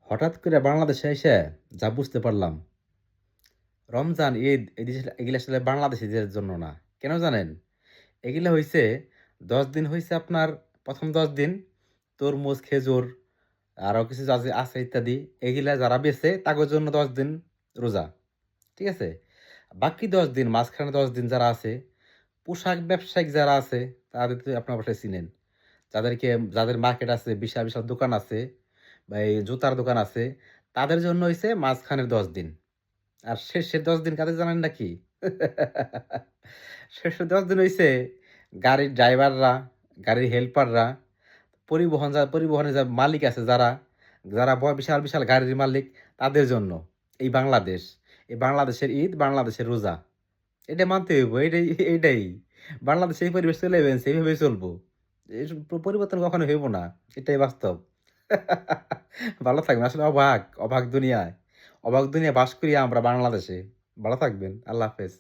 হঠাৎ করে বাংলাদেশে এসে যা বুঝতে পারলাম, রমজান, ঈদ এগুলা আসলে বাংলাদেশীদের জন্য না। কেন জানেন? এগুলা হইছে ১০ দিন হইছে আপনার ১ম ১০ দিন তরমুজ, খেজুর আরো কিছু আছে ইত্যাদি। এগুলা যারা বেচে তাদের জন্য ১০ দিন রোজা। ঠিক আছে? বাকি ১০ দিন মাঝখানে ১০ দিন যারা আছে, পোশাক ব্যবসায়িক যারা আছে তাদের তো আপনারা অবশ্যই চিনেন। যাদের মার্কেট আছে, বিশাল, বিশাল দোকান আছে বা এই জুতার দোকান আছে, তাদের জন্য হইছে মাঝখানের ১০ দিন। আর শেষের ১০ দিন কাদের জানেন নাকি? শেষের ১০ দিন হইছে গাড়ির ড্রাইভাররা, গাড়ির হেল্পাররা, পরিবহনের মালিক আছে যারা, বিশাল, বিশাল গাড়ির মালিক তাদের জন্য। এই বাংলাদেশ। এই বাংলাদেশের ঈদ, বাংলাদেশের রোজা। এটা মানতে হইব। এইটাই। বাংলাদেশে এই পরিবেশ চলে আইছে, এইভাবেই চলবো। পরিবর্তন কখনো হইব না। এটাই বাস্তব। ভালো থাকবেন। আসলে অবাক, অবাক দুনিয়ায়। অবাক দুনিয়ায় বাস করি আমরা বাংলাদেশে। ভালো থাকবেন। আল্লাহ হাফেজ।